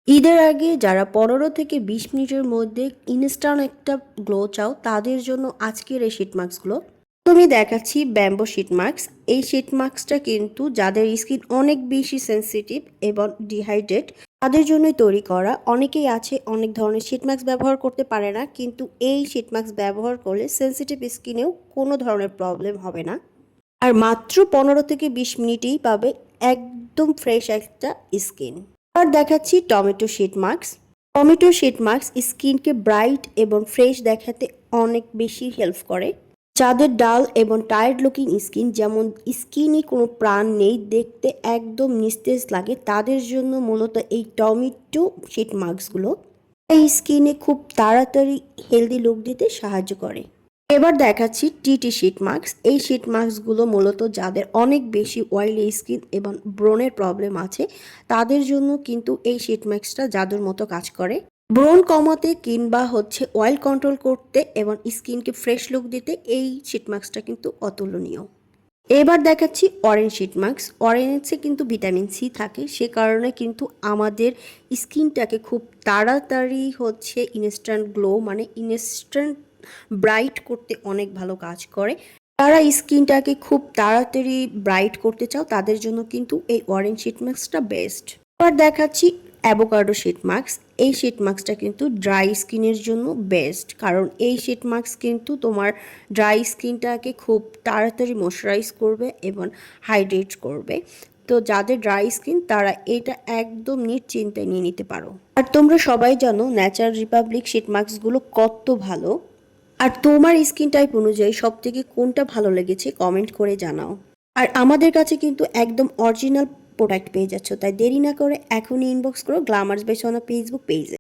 ঈদের আগে যারা ১৫ থেকে ২০ মিনিটের মধ্যে ইনস্ট্যান্ট একটা গ্লো চাও তাদের জন্য আজকের এই শীট মাস্কগুলো। তুমি দেখাচ্ছি ব্যাম্বো শীট মাস্ক। এই শীট মাস্কটা কিন্তু যাদের স্কিন অনেক বেশি সেনসিটিভ এবং ডিহাইড্রেট তাদের জন্যই তৈরি করা। অনেকেই আছে অনেক ধরনের শীট মাস্ক ব্যবহার করতে পারে না, কিন্তু এই শীট মাস্ক ব্যবহার করলে সেনসিটিভ স্কিনেও কোনো ধরনের প্রবলেম হবে না। আর মাত্র ১৫ থেকে ২০ মিনিটেই পাবে একদম ফ্রেশ একটা স্কিন। আর দেখাচ্ছি tomato sheet mask. Tomato sheet mask স্কিনকে ব্রাইট এবং ফ্রেশ দেখাতে অনেক বেশি হেল্প করে। যাদের ডাল এবং টায়ার্ড লুকিং স্কিন, যেমন স্কিনে কোনো প্রাণ নেই, দেখতে একদম নিস্তেজ লাগে, তাদের জন্য মূলত এই টমেটো শীট মাস্কগুলো এই স্কিনে খুব তাড়াতাড়ি হেলদি লুক দিতে সাহায্য করে। এবার দেখাচ্ছি টিটি শীট মাস্ক। এই শীট মাস্কগুলো মূলত যাদের অনেক বেশি অয়েলি স্কিন এবং ব্রণের প্রবলেম আছে তাদের জন্য কিন্তু এই শীট মাস্কটা জাদুর মতো কাজ করে। ব্রণ কমাতে কিংবা অয়েল কন্ট্রোল করতে এবং স্কিনকে ফ্রেশ লুক দিতে এই শীট মাস্কটা কিন্তু অতুলনীয়। এবার দেখাচ্ছি অরেঞ্জ শীট মাস্ক। অরেঞ্জে কিন্তু ভিটামিন সি থাকে, সে কারণে কিন্তু আমাদের স্কিনটাকে খুব তাড়াতাড়ি ইনস্ট্যান্ট গ্লো মানে ইনস্ট্যান্ট ব্রাইট করতে অনেক ভালো কাজ করে। যারা স্কিনটাকে খুব তাড়াতাড়ি ব্রাইট করতে চাও তাদের জন্য কিন্তু এই অরেঞ্জ শীট মাস্কটা বেস্ট। এবার দেখাচ্ছি অ্যাভোকাডো শীট মাস্ক। এই শীট মাস্কটা কিন্তু ড্রাই স্কিনের জন্য বেস্ট, কারণ এই শীট মাস্ক কিন্তু তোমার ড্রাই স্কিনটাকে খুব তাড়াতাড়ি ময়শ্চারাইজ করবে এবং হাইড্রেট করবে। তো যাদের ড্রাই স্কিন তারা এটা একদম নিশ্চিন্তায় নিয়ে নিতে পারো। আর তোমরা সবাই জানো ন্যাচারাল রিপাবলিক শীট মাস্কগুলো কত ভালো। আর তোমার স্কিন টাইপ অনুযায়ী সব থেকে কোনটা ভালো লেগেছে কমেন্ট করে জানাও। আর আমাদের কাছে কিন্তু একদম অরিজিনাল প্রোডাক্ট পেয়ে যাচ্ছ, তাই দেরি না করে এখনই ইনবক্স করো গ্ল্যামার্স বাই সোনা ফেসবুক পেজে।